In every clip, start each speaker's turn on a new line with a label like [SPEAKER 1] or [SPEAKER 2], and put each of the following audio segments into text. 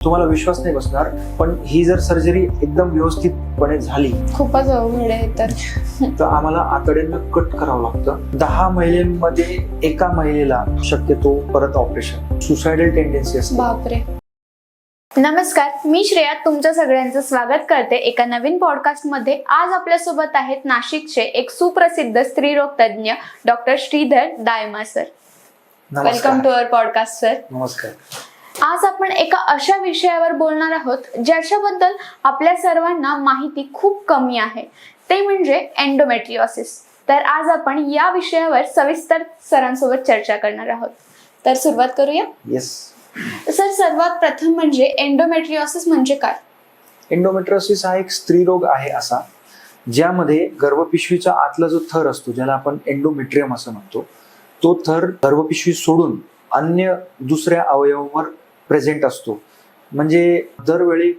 [SPEAKER 1] तुम्हाला विश्वास नाही बसणार, पण ही जर सर्जरी एकदम व्यवस्थितपणे झाली
[SPEAKER 2] खूपच अवघड आहे तर
[SPEAKER 1] आम्हाला आतड्यांना कट करावं लागतं. 10 महिलांमध्ये एका महिलेला शक्यतो परत ऑपरेशन, सुसायडल टेंडेन्सी असते.
[SPEAKER 2] बापरे.
[SPEAKER 3] नमस्कार, मी श्रेया तुमच्या सगळ्यांचं स्वागत करते एका नवीन पॉडकास्ट मध्ये. आज आपल्यासोबत आहेत नाशिकचे एक सुप्रसिद्ध स्त्रीरोग तज्ज्ञ doctor Shridhar Dayma sir. Welcome to our podcast sir.
[SPEAKER 1] नमस्कार.
[SPEAKER 3] आज आपण एका अशा विषयावर बोलणार आहोत ज्याच्याबद्दल आपल्या सर्वांना माहिती खूप कमी आहे, ते म्हणजे एंडोमेट्रियोसिस. तर आज आपण या विषयावर सविस्तर सरांसोबत चर्चा करणार आहोत. तर सुरुवात करूया.
[SPEAKER 1] येस.
[SPEAKER 3] सर, सर्वात प्रथम म्हणजे एंडोमेट्रियोसिस म्हणजे काय?
[SPEAKER 1] एंडोमेट्रियोसिस हा एक स्त्रीरोग आहे असा, ज्यामध्ये गर्भपिशवीचा आतला जो थर असतो, ज्याला आपण एंडोमेट्रियम असं म्हणतो, तो थर गर्भपिशवी सोडून अन्य दुसऱ्या अवयवावर प्रेझेंट असतो. म्हणजे दरवेळी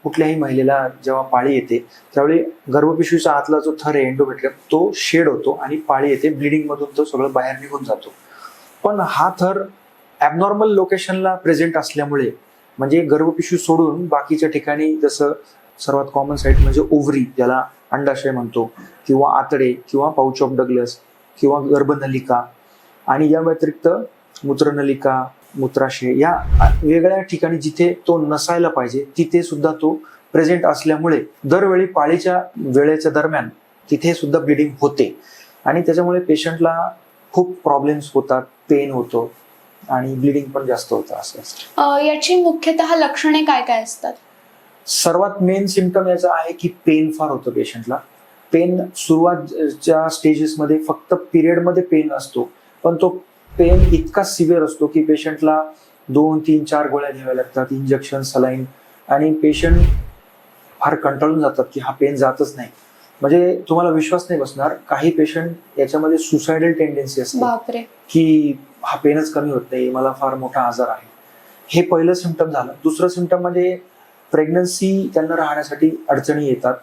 [SPEAKER 1] कुठल्याही महिलेला जेव्हा पाळी येते त्यावेळी गर्भपिशवीचा आतला जो थर आहे एंडोमेट्रियम, तो शेड होतो आणि पाळी येते, ब्लिडिंग मधून तो सगळं बाहेर निघून जातो. पण हा थर ॲबनॉर्मल लोकेशनला प्रेझेंट असल्यामुळे, म्हणजे गर्भपिशवी सोडून बाकीच्या ठिकाणी, जसं सर्वात कॉमन साईट म्हणजे ओव्हरी, ज्याला अंडाशय म्हणतो, किंवा आतडे, किंवा पाउच ऑफ डगलस, किंवा गर्भनलिका, आणि या व्यतिरिक्त मूत्रनलिका, मूत्राशय, या वेगळ्या ठिकाणी जिथे तो नसायला पाहिजे तिथे सुद्धा तो प्रेझेंट असल्यामुळे दरवेळी पाळीच्या वेळेच्या दरम्यान तिथे सुद्धा ब्लिडिंग होते आणि त्याच्यामुळे पेशंटला खूप प्रॉब्लेम्स होतात, पेन होतो आणि ब्लिडिंग पण जास्त होतं. असं
[SPEAKER 3] याची मुख्यतः लक्षणे काय काय असतात?
[SPEAKER 1] सर्वात मेन सिम्पटम याचा आहे की पेन फार होतं पेशंटला. पेन सुरुवातच्या स्टेजेसमध्ये फक्त पिरियडमध्ये पेन असतो, पण तो पेन इतका सिव्हिअर असतो की पेशंटला 2, 3, 4 गोळ्या घ्याव्या लागतात, इंजेक्शन, सलाईन, आणि पेशंट फार कंटाळून जातात की हा पेन जातच नाही. म्हणजे तुम्हाला विश्वास नाही बसणार, काही पेशंट याच्यामध्ये सुसायडल टेंडेन्सी असते.
[SPEAKER 3] बापरे.
[SPEAKER 1] की हा पेनच कमी होत नाही, मला फार मोठा आजार आहे. हे पहिलं सिम्पटम झालं. दुसरं सिम्पटम म्हणजे प्रेग्नन्सी त्यांना राहण्यासाठी अडचणी येतात,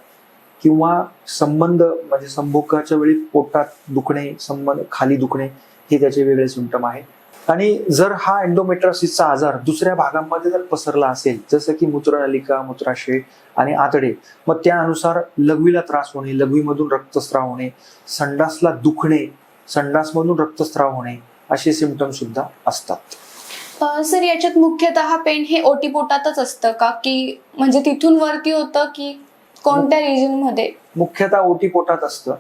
[SPEAKER 1] किंवा संबंध म्हणजे संभोगाच्या वेळी पोटात दुखणे, संबंध खाली दुखणे, हे त्याचे वेगळे सिम्पटम आहे. आणि जर हा एंडोमेट्रियोसिसचा आजार दुसऱ्या भागांमध्ये जर पसरला असेल, जसं की मूत्रनलिका, मूत्राशय आणि आतडे, मग त्यानुसार लघवीला त्रास होणे, लघवीमधून रक्तस्राव होणे, संडासला दुखणे, संडासमधून रक्तस्राव होणे, असे सिम्पटम सुद्धा असतात.
[SPEAKER 3] सर, याच्यात मुख्यतः पेन हे ओटीपोटातच असतं का, की म्हणजे तिथून वरती होतं, की कोणत्या रिजन मध्ये?
[SPEAKER 1] मुख्यतः ओटीपोटात असतं,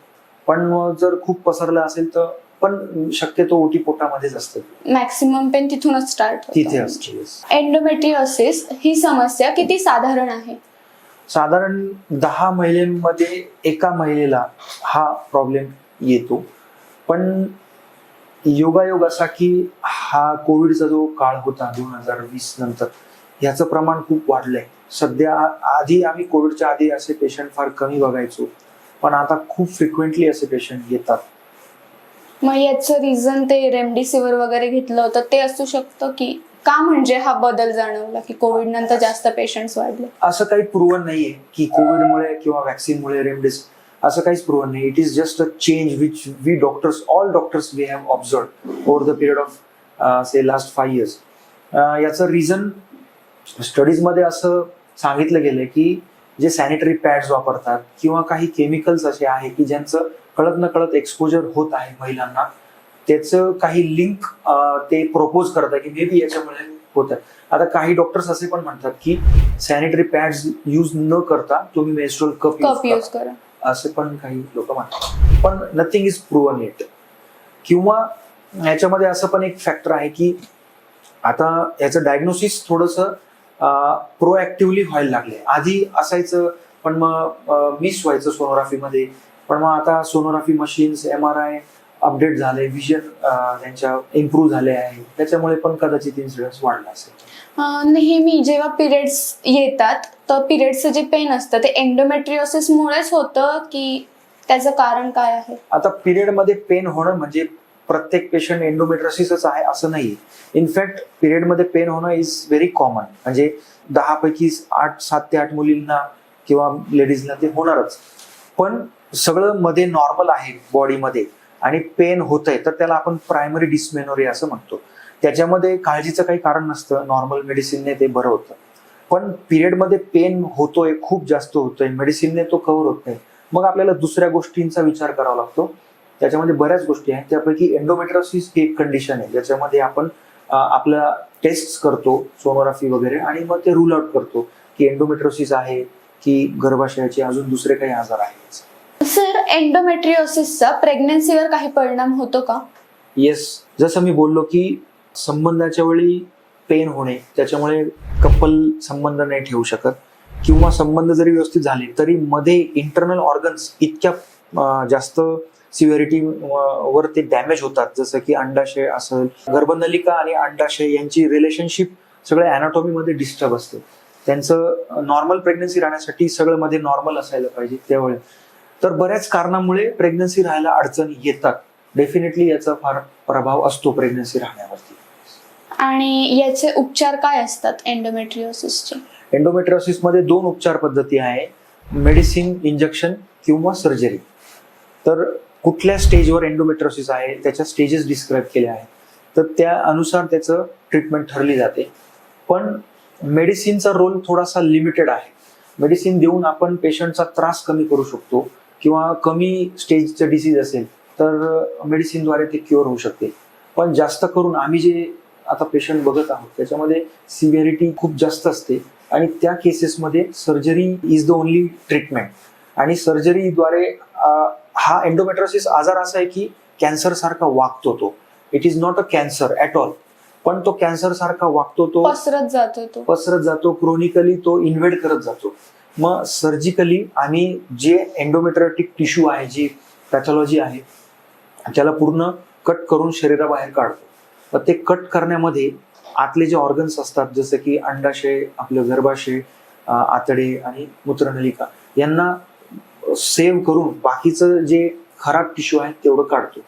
[SPEAKER 1] पण जर खूप पसरलं असेल तर पण शक्यतो ओटीपोटामध्येच असतं.
[SPEAKER 3] मॅक्सिमम पेन तिथूनच स्टार्ट
[SPEAKER 1] तिथे असते.
[SPEAKER 3] एंडोमेट्रियोसिस ही समस्या किती साधारण आहे?
[SPEAKER 1] साधारण 10 महिलांमध्ये एका महिलेला हा प्रॉब्लेम येतो. पण योगायोग असा की हा कोविडचा जो काळ होता 2020 नंतर, ह्याचं प्रमाण खूप वाढलंय. सध्या आधी आम्ही कोविडच्या आधी असे पेशंट फार कमी बघायचो, पण आता खूप फ्रिक्वेंटली असे पेशंट येतात.
[SPEAKER 3] मग याचं रिझन ते रेमडेसिवीर वगैरे घेतलं होतं ते असू शकतं, की का म्हणजे हा बदल जाणवला की कोविड नंतर जास्त पेशंट्स वाढले?
[SPEAKER 1] असं काही प्रूव्हन नाहीये की कोविडमुळे किंवा व्हॅक्सिनमुळे रेमडेसिवीर, असं काहीच प्रूव्हन नाही. It is just a change which we doctors, all doctors we have observed over the period of say last 5 years. याचं रिझन स्टडीजमध्ये असं सांगितलं गेलं की जे सॅनिटरी पॅड्स वापरतात, किंवा काही केमिकल्स असे आहे की ज्यांचं कळत न कळत एक्सपोजर होत आहे महिलांना, त्याचं काही लिंक ते प्रपोज करतात की मे बी याच्यामुळे होत आहे. आता काही डॉक्टर्स असे पण म्हणतात की सॅनिटरी पॅड्स यूज न करता तुम्ही मेन्स्ट्रुअल कप
[SPEAKER 3] यूज करा,
[SPEAKER 1] असे पण काही लोक म्हणतात. पण नथिंग इज प्रूव्हन येट. किंवा याच्यामध्ये असं पण एक फॅक्टर आहे की आता याचं डायग्नोसिस थोडंसं प्रोएक्टिव्हली व्हायला लागले. आधी असायचं पण मग मिस व्हायचं सोनोग्राफीमध्ये, पण मग आता सोनोग्राफी मशीन्स, MRI अपडेट झाले, विजन त्यांच्या इम्प्रूव्ह झाले आहे, त्याच्यामुळे पण कदाचित इन्सिडन्स वाढला असेल.
[SPEAKER 3] नेहमी जेव्हा पिरियड्स येतात तर पिरियड्सचं जे पेन असतं ते एंडोमेट्रियोसिस मुळेच होतं, की त्याचं कारण काय आहे?
[SPEAKER 1] आता पिरियडमध्ये पेन होणं म्हणजे प्रत्येक पेशंट एंडोमेट्रियोसिसच आहे असं नाही. इनफॅक्ट पिरियडमध्ये पेन होणं इज व्हेरी कॉमन. म्हणजे 10 पैकी 7 ते 8 मुलींना किंवा लेडीजला ते होणारच. पण सगळं मध्ये नॉर्मल आहे बॉडीमध्ये आणि पेन होतंय तर त्याला आपण प्रायमरी डिस्मेनोरिया असं म्हणतो. त्याच्यामध्ये काळजीचं काही कारण नसतं, नॉर्मल मेडिसिनने ते बरं होतं. पण पिरियडमध्ये पेन होतोय, खूप जास्त होतोय, मेडिसिनने तो कव्हर होत नाही, मग आपल्याला दुसऱ्या गोष्टींचा विचार करावा लागतो. त्याच्यामध्ये बऱ्याच गोष्टी आहेत. त्यापैकी एंडोमेट्रियोसिस ही एक कंडिशन आहे ज्याच्यामध्ये आपण आपल्या टेस्ट करतो, सोनोग्राफी वगैरे, आणि मग ते रूल आउट करतो की एंडोमेट्रियोसिस आहे की गर्भाशयाचे अजून दुसरे काही आजार आहेत.
[SPEAKER 3] सर, एंडोमेट्रियोसिसचा प्रेग्नन्सीवर काही परिणाम होतो का?
[SPEAKER 1] येस, जसं मी बोललो की संबंधाच्या वेळी पेन होणे, त्याच्यामुळे कपल संबंध नाही ठेवू शकत, किंवा संबंध जरी व्यवस्थित झाले तरी मध्ये इंटरनल ऑर्गन्स इतक्या जास्त सिव्हिरिटी वर ते डॅमेज होतात, जसं की अंडाशय असेल, गर्भनलिका आणि अंडाशय यांची रिलेशनशिप सगळ्या अॅनाटॉमीमध्ये डिस्टर्ब असते. त्यांचं नॉर्मल प्रेग्नन्सी राहण्यासाठी सगळं मध्ये नॉर्मल असायला पाहिजे त्यावेळी. तर बऱ्याच कारणामुळे प्रेग्नन्सी राहायला अडचणी येतात. डेफिनेटली याचा फार प्रभाव असतो प्रेग्नन्सी राहण्यावरती.
[SPEAKER 3] आणि याचे उपचार काय असतात एंडोमेट्रियोसिसचे?
[SPEAKER 1] एंडोमेट्रियोसिस मध्ये 2 उपचार पद्धती आहे, मेडिसिन, इंजेक्शन किंवा सर्जरी. तर कुठल्या स्टेजवर एंडोमेट्रियोसिस आहे त्याच्या स्टेजेस डिस्क्राईब केल्या आहेत, तर त्या अनुसार त्याचं ट्रीटमेंट ठरली जाते. पण मेडिसिनचा रोल थोडासा लिमिटेड आहे. मेडिसिन देऊन आपण पेशंटचा त्रास कमी करू शकतो, किंवा कमी स्टेजचं डिसीज असेल तर मेडिसिनद्वारे ते क्युअर होऊ शकते. पण जास्त करून आम्ही जे आता पेशंट बघत आहोत त्याच्यामध्ये सिव्हिरिटी खूप जास्त असते, आणि त्या केसेसमध्ये surgery is the only treatment. आणि सर्जरीद्वारे हा एंडोमेट्रियोसिस आजार असा आहे की कॅन्सर सारखा वागतो. तो it is not a cancer at all, पण तो कॅन्सर सारखा वागतो, तो पसरत जातो, क्रोनिकली तो इन्व्हेड करत जातो. मग सर्जिकली आम्ही जे एंडोमेट्रियोटिक टिश्यू आहे, जी पॅथॉलॉजी आहे, त्याला पूर्ण कट करून शरीराबाहेर काढतो. तर ते कट करण्यामध्ये आतले जे ऑर्गन्स असतात, जसं की अंडाशय, आपलं गर्भाशय, आतडे आणि मूत्रनलिका, यांना सेव्ह करून बाकीचं जे खराब टिश्यू आहे तेवढं काढतो.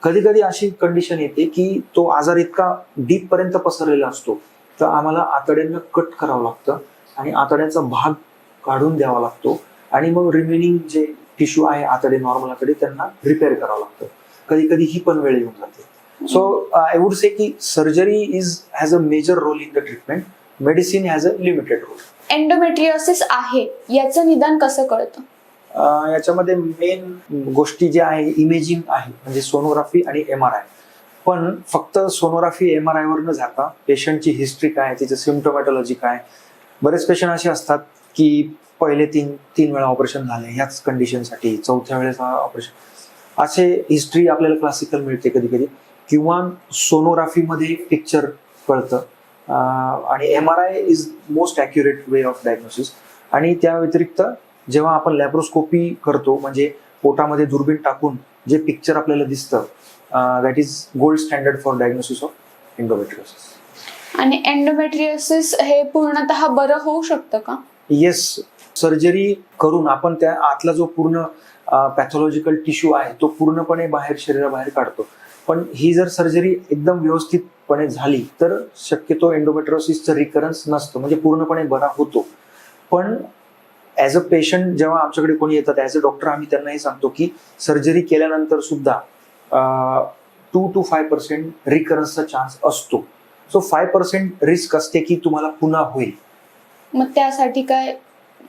[SPEAKER 1] कधी कधी अशी कंडिशन येते की तो आजार इतका डीप पर्यंत पसरलेला असतो, तर आम्हाला आतड्यांना कट करावं लागतं आणि आतड्यांचा भाग काढून द्यावा लागतो, आणि मग रिमेनिंग जे टिश्यू आहे आतडे, नॉर्मल आतडे, त्यांना रिपेअर करावं लागतं. कधी कधी ही पण वेळ येऊन जाते. सो आय वुड से की surgery has a major role in the treatment, medicine has a limited role.
[SPEAKER 3] Endometriosis आहे याचं निदान कसं कळतं?
[SPEAKER 1] याच्यामध्ये मेन गोष्टी ज्या आहे इमेजिंग आहे, म्हणजे सोनोग्राफी आणि MRI. पण फक्त सोनोग्राफी MRI वर न जाता पेशंटची हिस्ट्री काय, तिचं सिम्प्टोमॅटॉलॉजी काय. बरेच पेशंट असे असतात की पहिले तीन वेळा ऑपरेशन झाले ह्याच कंडिशनसाठी, चौथ्या वेळेस ऑपरेशन, असे हिस्ट्री आपल्याला क्लासिकल मिळते कधी कधी, किंवा सोनोग्राफीमध्ये पिक्चर कळतं. आणि MRI is most accurate way of diagnosis. आणि त्या व्यतिरिक्त जेव्हा आपण लॅप्रोस्कोपी करतो, म्हणजे पोटामध्ये दुर्बीण टाकून जे पिक्चर आपल्याला दिसतं, that is gold standard for diagnosis of endometriosis.
[SPEAKER 3] आणि एंडोमेट्रियोसिस हे पूर्णतः बरं होऊ शकतं का?
[SPEAKER 1] येस, सर्जरी करून आपण त्या आतला जो पूर्ण पॅथॉलॉजिकल टिश्यू आहे तो पूर्णपणे शरीराबाहेर काढतो. पण ही जर सर्जरी एकदम व्यवस्थितपणे झाली तर शक्यतो एंडोमेट्रियोसिसचं रिकरन्स नसतं, म्हणजे पूर्णपणे बरा होतो. पण ॲज अ पेशंट जेव्हा आमच्याकडे कोणी येतात, ॲज अ डॉक्टर आम्ही त्यांना हे सांगतो की सर्जरी केल्यानंतर सुद्धा 2 to 5% रिकरन्सचा चान्स असतो. सो 5% रिस्क असते की तुम्हाला पुन्हा होईल.
[SPEAKER 3] मग त्यासाठी काय?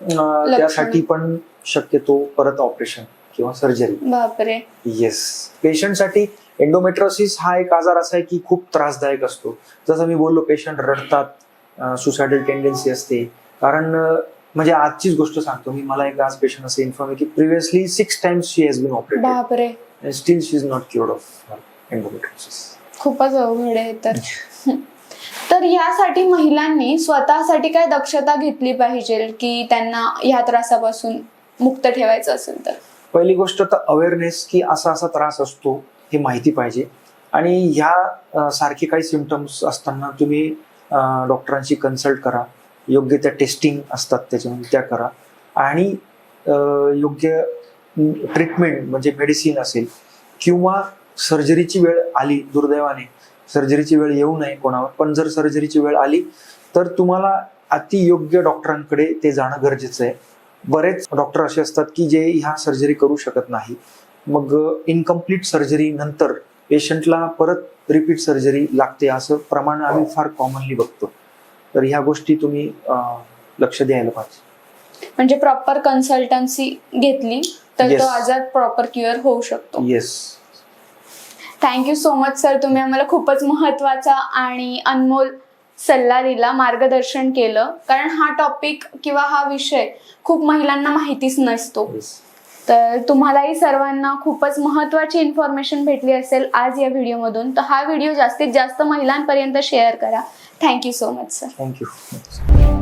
[SPEAKER 1] त्यासाठी पण शक्यतो परत ऑपरेशन किंवा सर्जरी.
[SPEAKER 3] बापरे.
[SPEAKER 1] येस, पेशंटसाठी एंडोमेट्रियोसिस हा एक आजार असा आहे की खूप त्रासदायक असतो. जसं मी बोललो, पेशंट रडतात, सुसायडल टेंडन्सी असते. कारण म्हणजे आजचीच गोष्ट सांगतो मी, मला एक आज पेशंट असे इन्फॉर्म आहे की previously 6 times she has been operated.
[SPEAKER 3] बापरे.
[SPEAKER 1] And still she is not cured of endometriosis.
[SPEAKER 3] खूपच अवघड आहे. तर यासाठी महिलांनी स्वतःसाठी काय दक्षता घेतली पाहिजे की त्यांना ह्या त्रासापासून मुक्त ठेवायचं असेल तर?
[SPEAKER 1] पहिली गोष्ट तर अवेअरनेस, की असा त्रास असतो हे माहिती पाहिजे. आणि ह्या सारखे काही सिम्पटम्स असताना तुम्ही डॉक्टरांशी कन्सल्ट करा. योग्य त्या टेस्टिंग असतात त्याच्यामध्ये त्या करा, आणि योग्य ट्रीटमेंट म्हणजे मेडिसिन असेल, किंवा सर्जरीची वेळ आली, दुर्दैवाने सर्जरीची वेळ येऊ नये कोणावर, पण जर सर्जरीची वेळ आली तर तुम्हाला अतियोग्य डॉक्टरांकडे ते जाणं गरजेचं आहे. बरेच डॉक्टर असे असतात की जे ह्या सर्जरी करू शकत नाही, मग इनकम्प्लीट सर्जरी नंतर पेशंटला परत रिपीट सर्जरी लागते, असं प्रमाण आम्ही फार कॉमनली बघतो. तर ह्या गोष्टी तुम्ही लक्ष द्यायला पाहिजे.
[SPEAKER 3] म्हणजे प्रॉपर कन्सल्टन्सी घेतली तर
[SPEAKER 1] Yes.
[SPEAKER 3] तो आजार प्रॉपर क्युअर होऊ शकतो.
[SPEAKER 1] Yes.
[SPEAKER 3] Thank you so much sir, तुम्ही आम्हाला खूपच महत्त्वाचा आणि अनमोल सल्ला दिला, मार्गदर्शन केलं. कारण हा टॉपिक किंवा हा विषय खूप महिलांना माहितीच नसतो. तर तुम्हालाही सर्वांना खूपच महत्त्वाची इन्फॉर्मेशन भेटली असेल आज या व्हिडिओमधून. तर हा व्हिडिओ जास्तीत जास्त महिलांपर्यंत शेअर करा. Thank you so much sir.
[SPEAKER 1] Thank you.